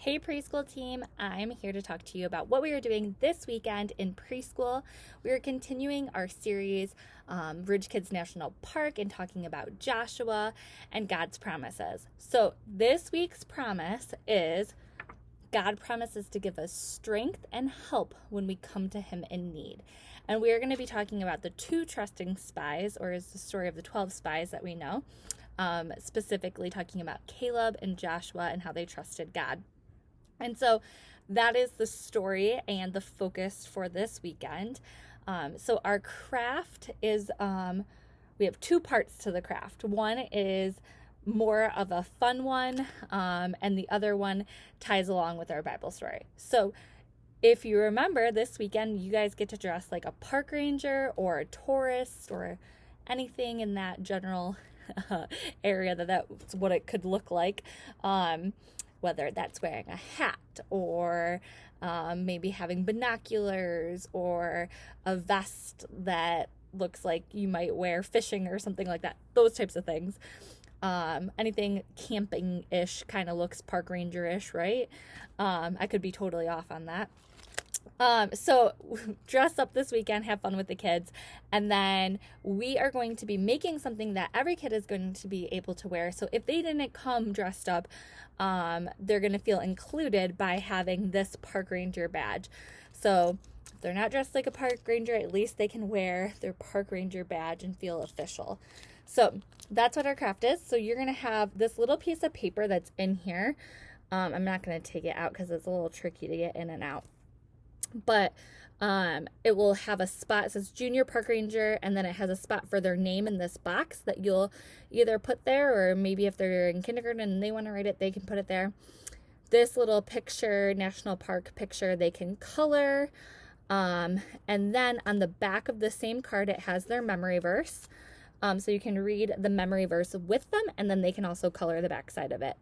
Hey preschool team, I'm here to talk to you about what we are doing this weekend in preschool. We are continuing our series, Ridge Kids National Park, and talking about Joshua and God's promises. So this week's promise is God promises to give us strength and help when we come to him in need. And we are going to be talking about the two trusting spies, or is the story of the 12 spies that we know, specifically talking about Caleb and Joshua and how they trusted God. And so that is the story and the focus for this weekend. So our craft is, we have two parts to the craft. One is more of a fun one, and the other one ties along with our Bible story. So if you remember, this weekend you guys get to dress like a park ranger or a tourist or anything in that general area that's what it could look like. Whether that's wearing a hat or maybe having binoculars or a vest that looks like you might wear fishing or something like that. Those types of things. Anything camping-ish kind of looks park ranger-ish, right? I could be totally off on that. So dress up this weekend, have fun with the kids, and then we are going to be making something that every kid is going to be able to wear. So if they didn't come dressed up, they're going to feel included by having this park ranger badge. So if they're not dressed like a park ranger, at least they can wear their park ranger badge and feel official. So that's what our craft is. So you're going to have this little piece of paper that's in here. I'm not going to take it out because it's a little tricky to get in and out. But it will have a spot. It says Junior Park Ranger, and then it has a spot for their name in this box that you'll either put there, or maybe if they're in kindergarten and they want to write it, they can put it there. This little picture, national park picture, they can color. And then on the back of the same card, it has their memory verse. So you can read the memory verse with them, and then they can also color the back side of it.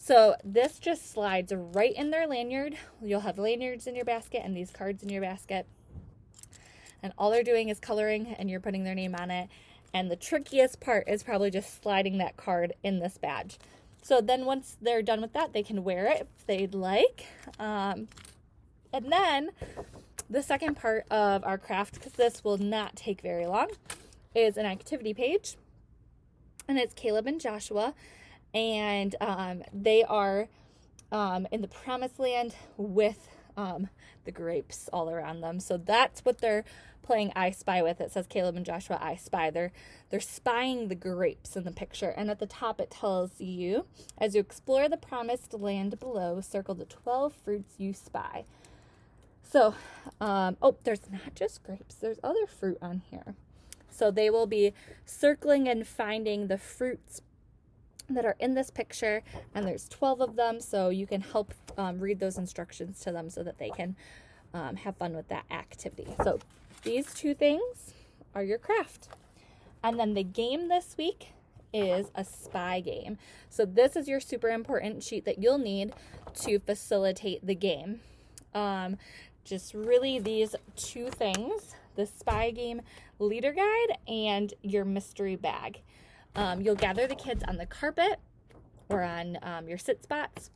So this just slides right in their lanyard. You'll have lanyards in your basket and these cards in your basket. And all they're doing is coloring, and you're putting their name on it. And the trickiest part is probably just sliding that card in this badge. So then once they're done with that, they can wear it if they'd like. And then the second part of our craft, because this will not take very long, is an activity page. And it's Caleb and Joshua. And they are in the promised land with the grapes all around them. So that's what they're playing I Spy with. It says Caleb and Joshua I Spy. They're spying the grapes in the picture. And at the top it tells you, as you explore the promised land below, circle the 12 fruits you spy. So, there's not just grapes. There's other fruit on here. So they will be circling and finding the fruits that are in this picture, and there's 12 of them, so you can help read those instructions to them so that they can have fun with that activity. So these two things are your craft. And then the game this week is a spy game. So this is your super important sheet that you'll need to facilitate the game. Just really these two things, the spy game leader guide and your mystery bag. You'll gather the kids on the carpet or on your sit spots,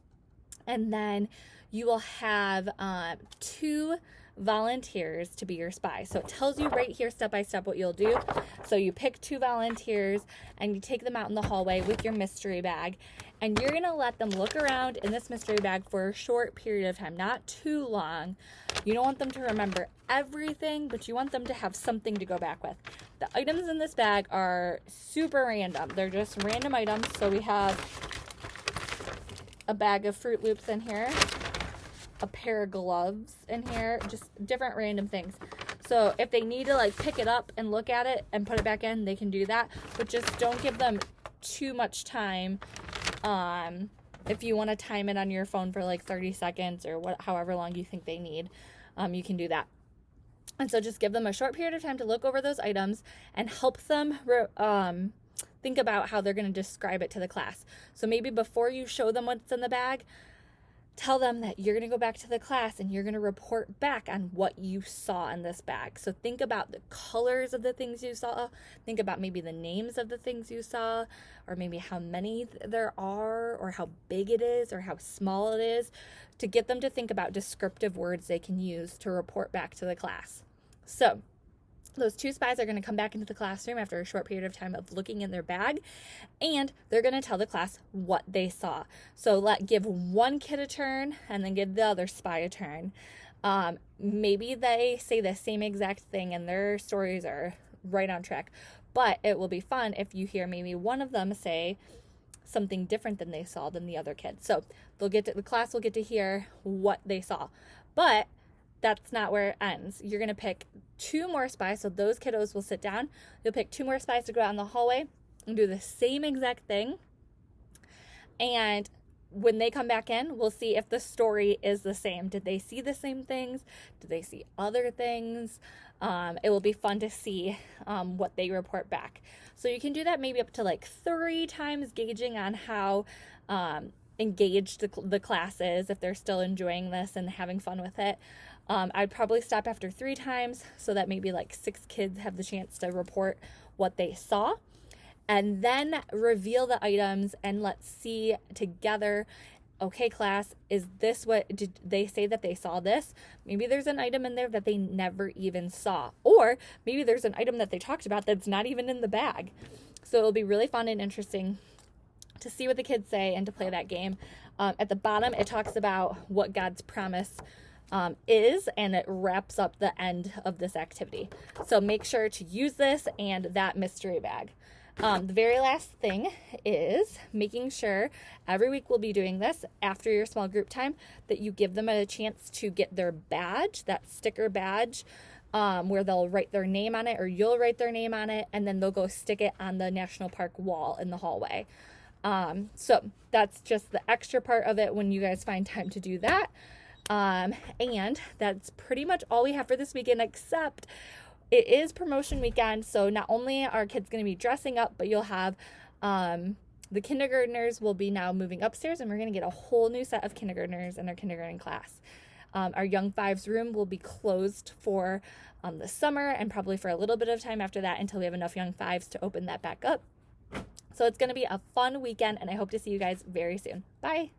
and then you will have 2 volunteers to be your spy. So it tells you right here step by step what you'll do. So you pick 2 volunteers and you take them out in the hallway with your mystery bag, and you're going to let them look around in this mystery bag for a short period of time, not too long. You don't want them to remember everything, but you want them to have something to go back with. The items in this bag are super random. They're just random items. So we have a bag of Fruit Loops in here, a pair of gloves in here, just different random things. So if they need to like pick it up and look at it and put it back in, they can do that, but just don't give them too much time. If you want to time it on your phone for like 30 seconds or however long you think they need, you can do that. And so just give them a short period of time to look over those items and help them think about how they're going to describe it to the class. So maybe before you show them what's in the bag, tell them that you're going to go back to the class and you're going to report back on what you saw in this bag. So think about the colors of the things you saw. Think about maybe the names of the things you saw, or maybe how many there are, or how big it is, or how small it is, to get them to think about descriptive words they can use to report back to the class. So those 2 spies are going to come back into the classroom after a short period of time of looking in their bag, and they're going to tell the class what they saw. So give one kid a turn and then give the other spy a turn. Maybe they say the same exact thing and their stories are right on track, but it will be fun if you hear maybe one of them say something different than they saw than the other kid. So the class will get to hear what they saw, but that's not where it ends. You're going to pick 2 more spies. So those kiddos will sit down. You'll pick 2 more spies to go out in the hallway and do the same exact thing. And when they come back in, we'll see if the story is the same. Did they see the same things? Did they see other things? It will be fun to see what they report back. So you can do that maybe up to like 3 times, gauging on how engaged the class is, if they're still enjoying this and having fun with it. I'd probably stop after 3 times so that maybe like 6 kids have the chance to report what they saw, and then reveal the items and let's see together, okay, class, is this what, did they say that they saw this? Maybe there's an item in there that they never even saw, or maybe there's an item that they talked about that's not even in the bag. So it'll be really fun and interesting to see what the kids say and to play that game. At the bottom, it talks about what God's promise is, and it wraps up the end of this activity. So make sure to use this and that mystery bag. The very last thing is making sure every week we'll be doing this after your small group time, that you give them a chance to get their badge, that sticker badge, where they'll write their name on it, or you'll write their name on it, and then they'll go stick it on the national park wall in the hallway. So that's just the extra part of it when you guys find time to do that. And that's pretty much all we have for this weekend, except it is promotion weekend. So not only are kids going to be dressing up, but you'll have, the kindergartners will be now moving upstairs, and we're going to get a whole new set of kindergartners in our kindergarten class. Our young 5s room will be closed for, the summer, and probably for a little bit of time after that until we have enough young 5s to open that back up. So it's going to be a fun weekend, and I hope to see you guys very soon. Bye.